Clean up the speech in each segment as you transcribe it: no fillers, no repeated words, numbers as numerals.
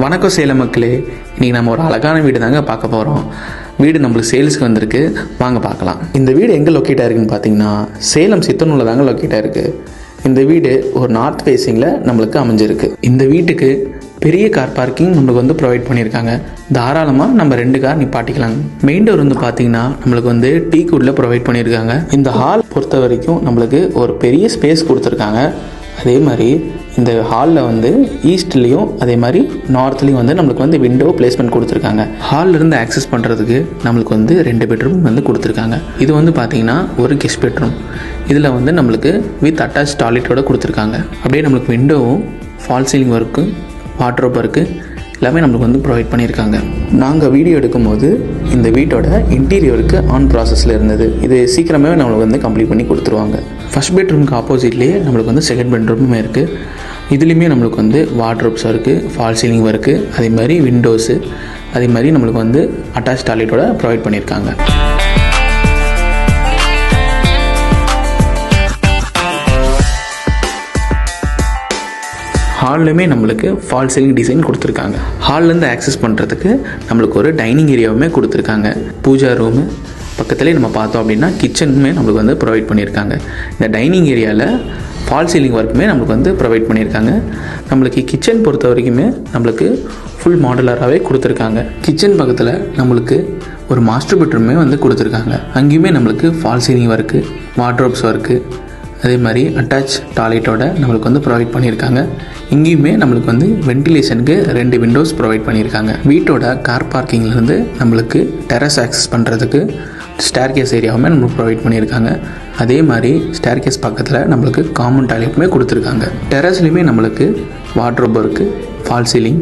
வணக்கம் சேலம் மக்களே, இன்றைக்கி நம்ம ஒரு அழகான வீடு தாங்க பார்க்க போகிறோம். வீடு நம்மளுக்கு சேல்ஸுக்கு வந்திருக்கு, வாங்க பார்க்கலாம். இந்த வீடு எங்கே லொக்கேட் ஆகிருக்குன்னு பார்த்தீங்கன்னா சேலம் சித்தனூரில் தாங்க லொக்கேட் ஆகிருக்கு. இந்த வீடு ஒரு நார்த் ஃபேஸிங்கில் நம்மளுக்கு அமைஞ்சிருக்கு. இந்த வீட்டுக்கு பெரிய கார் பார்க்கிங் நம்மளுக்கு ப்ரொவைட் பண்ணியிருக்காங்க. தாராளமாக நம்ம 2 கார் நிப்பாட்டிக்கலாங்க. மெயின் டோர் பார்த்தீங்கன்னா நம்மளுக்கு டீ குட்டில் ப்ரொவைட் பண்ணியிருக்காங்க. இந்த ஹால் பொறுத்த வரைக்கும் நம்மளுக்கு ஒரு பெரிய ஸ்பேஸ் கொடுத்துருக்காங்க. அதே மாதிரி இந்த ஹாலில் ஈஸ்ட்லேயும் அதே மாதிரி நார்த்லேயும் நம்மளுக்கு விண்டோ பிளேஸ்மெண்ட் கொடுத்துருக்காங்க. ஹாலிலிருந்து ஆக்சஸ் பண்ணுறதுக்கு நம்மளுக்கு 2 பெட்ரூம் கொடுத்துருக்காங்க. இது பார்த்தீங்கன்னா ஒரு கெஸ்ட் பெட்ரூம். இதில் நம்மளுக்கு வித் அட்டாச் டாய்லெட்டோட கொடுத்துருக்காங்க. அப்படியே நம்மளுக்கு விண்டோவும் false ceiling work wardrobe work எல்லாமே நம்மளுக்கு ப்ரொவைட் பண்ணியிருக்காங்க. நாங்கள் வீடியோ எடுக்கும்போது இந்த வீட்டோட இன்டீரியருக்கு ஆன் ப்ராசஸில் இருந்தது. இது சீக்கிரமே நம்மளுக்கு கம்ப்ளீட் பண்ணி கொடுத்துருவாங்க. ஃபர்ஸ்ட் பெட்ரூமுக்கு ஆப்போசிட்லேயே நம்மளுக்கு செகண்ட் பெட்ரூமுமே இருக்குது. இதுலேயுமே நம்மளுக்கு வாட்ரோப்ஸ் இருக்குது, ஃபால் சீலிங் ஒர்க்கு, அதே மாதிரி விண்டோஸு, அதே மாதிரி நம்மளுக்கு அட்டாச் டாய்லெட்டோட ப்ரொவைட் பண்ணியிருக்காங்க. ஹால்லையுமே நம்மளுக்கு ஃபால் சீலிங் டிசைன் கொடுத்துருக்காங்க. ஹால்லேருந்து ஆக்சஸ் பண்ணுறதுக்கு நம்மளுக்கு ஒரு டைனிங் ஏரியாவுமே கொடுத்துருக்காங்க. பூஜா ரூமு பக்கத்துலேயே நம்ம பார்த்தோம் அப்படின்னா கிச்சனுமே நம்மளுக்கு ப்ரொவைட் பண்ணியிருக்காங்க. இந்த டைனிங் ஏரியாவில் ஃபால் சீலிங் ஒர்க்குமே நம்மளுக்கு ப்ரொவைட் பண்ணியிருக்காங்க. நம்மளுக்கு கிச்சன் பொறுத்த வரைக்குமே நம்மளுக்கு ஃபுல் மாடுலராகவே கொடுத்துருக்காங்க. கிச்சன் பக்கத்தில் நம்மளுக்கு ஒரு மாஸ்டர் பெட்ரூமே கொடுத்துருக்காங்க. அங்கேயுமே நம்மளுக்கு fall ceiling work, wardrobes work, அதே மாதிரி அட்டாச் டாய்லெட்டோட நம்மளுக்கு ப்ரொவைட் பண்ணியிருக்காங்க. இங்கேயுமே நம்மளுக்கு வென்டிலேஷனுக்கு 2 விண்டோஸ் ப்ரொவைட் பண்ணியிருக்காங்க. வீட்டோட கார் பார்க்கிங்லேருந்து நம்மளுக்கு டெரஸ் ஆக்சஸ் பண்ணுறதுக்கு ஸ்டேர்கேஸ் ஏரியாவுமே நம்மளுக்கு ப்ரொவைட் பண்ணியிருக்காங்க. அதே மாதிரி ஸ்டேர்கேஸ் பக்கத்தில் நம்மளுக்கு காமன் டாய்லெட்டுமே கொடுத்துருக்காங்க. டெரஸ்லேயுமே நம்மளுக்கு வாட்ரோப் ஒர்க்கு, ஃபால் சீலிங்,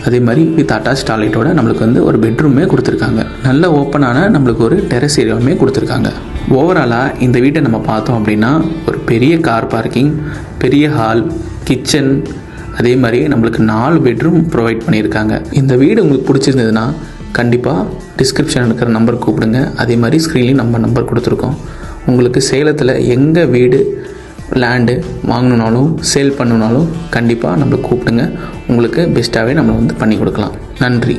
அதே மாதிரி வித் அட்டாச் டாய்லெட்டோட நம்மளுக்கு ஒரு பெட்ரூமே கொடுத்துருக்காங்க. நல்ல ஓப்பனான நம்மளுக்கு ஒரு டெரஸ் ஏரியாவுமே கொடுத்துருக்காங்க. ஓவராலாக இந்த வீட்டை நம்ம பார்த்தோம் அப்படின்னா ஒரு பெரிய கார் பார்க்கிங், பெரிய ஹால், கிச்சன், அதே மாதிரி நம்மளுக்கு 4 பெட்ரூம் ப்ரொவைட் பண்ணியிருக்காங்க. இந்த வீடு உங்களுக்கு பிடிச்சிருந்ததுன்னா கண்டிப்பாக டிஸ்கிரிப்ஷன் இருக்கிற நம்பர் கூப்பிடுங்க. அதே மாதிரி ஸ்க்ரீன்லேயும் நம்ம நம்பர் கொடுத்துருக்கோம். உங்களுக்கு சேலத்தில் எங்கே வீடு லேண்டு வாங்கணுனாலும் சேல் பண்ணணுனாலும் கண்டிப்பாக நம்மளுக்கு கூப்பிடுங்க. உங்களுக்கு பெஸ்ட்டாகவே நம்ம பண்ணி கொடுக்கலாம். நன்றி.